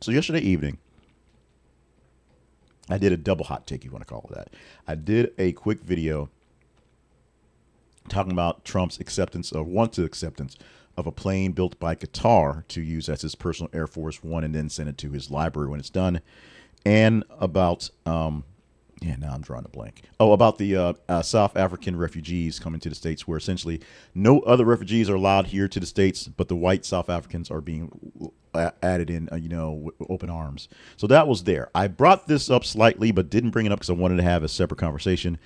So yesterday evening, I did a double hot take, if you want to call it that. I did a quick video talking about Trump's acceptance or wanted acceptance of a plane built by Qatar to use as his personal Air Force One and then send it to his library when it's done, and about now I'm drawing a blank. Oh, about the South African refugees coming to the States, where essentially no other refugees are allowed here to the States, but the white South Africans are being added in, with open arms. So that was there. I brought this up slightly, but didn't bring it up because I wanted to have a separate conversation.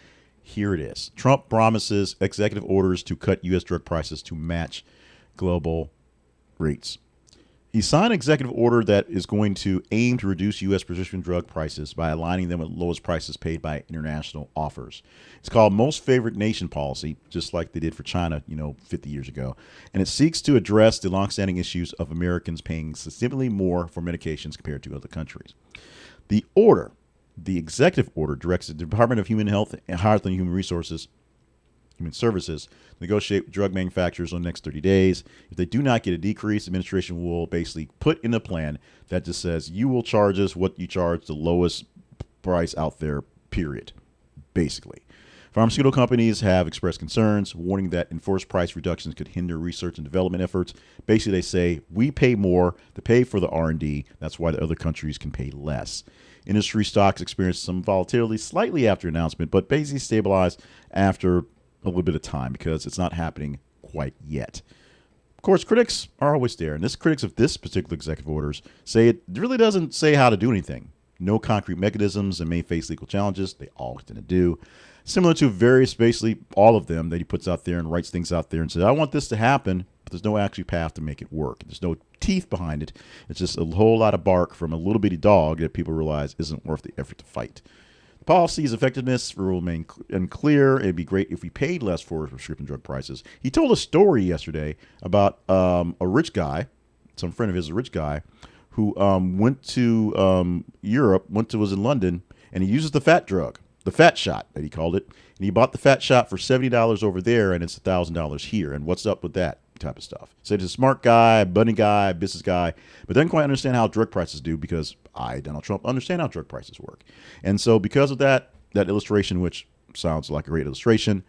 Here it is. Trump promises executive orders to cut U.S. drug prices to match global rates. He signed an executive order that is going to aim to reduce U.S. prescription drug prices by aligning them with lowest prices paid by international offers. It's called Most Favored Nation policy, just like they did for China, 50 years ago. And it seeks to address the longstanding issues of Americans paying significantly more for medications compared to other countries. The executive order directs the Department of Human Health and Human Services to negotiate with drug manufacturers on the next 30 days. If they do not get a decrease, the administration will basically put in a plan that just says you will charge us what you charge the lowest price out there, period, basically. Pharmaceutical companies have expressed concerns, warning that enforced price reductions could hinder research and development efforts. Basically, they say we pay more to pay for the R&D. That's why the other countries can pay less. Industry stocks experienced some volatility slightly after announcement, but basically stabilized after a little bit of time because it's not happening quite yet. Of course, critics are always there, and critics of this particular executive orders say it really doesn't say how to do anything. No concrete mechanisms and may face legal challenges. They all tend to do. Similar to basically all of them that he puts out there and writes things out there and says, I want this to happen, but there's no actual path to make it work. There's no teeth behind it. It's just a whole lot of bark from a little bitty dog that people realize isn't worth the effort to fight. The policy's effectiveness will remain unclear. It'd be great if we paid less for prescription drug prices. He told a story yesterday about a rich guy, some friend of his, a rich guy, who went to Europe, was in London, and he uses the fat shot that he called it. And he bought the fat shot for $70 over there, and it's $1,000 here. And what's up with that type of stuff? So he's a smart guy, bunny guy, business guy, but doesn't quite understand how drug prices do because I, Donald Trump, understand how drug prices work. And so because of that illustration, which sounds like a great illustration,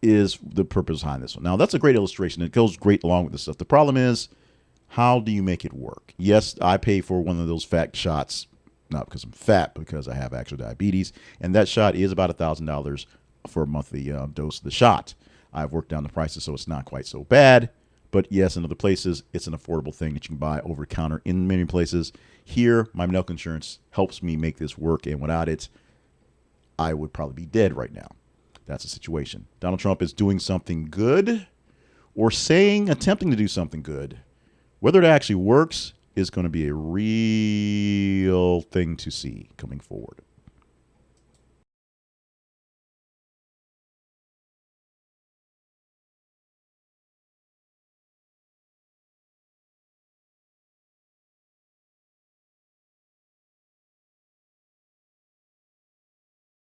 is the purpose behind this one. Now, that's a great illustration. It goes great along with this stuff. The problem is, how do you make it work? Yes, I pay for one of those fat shots, not because I'm fat, because I have actual diabetes, and that shot is about $1,000 for a monthly dose of the shot. I've worked down the prices, so it's not quite so bad. But yes, in other places, it's an affordable thing that you can buy over the counter in many places. Here, my medical insurance helps me make this work, and without it, I would probably be dead right now. That's the situation. Donald Trump is doing something good or attempting to do something good. Whether it actually works is going to be a real thing to see coming forward.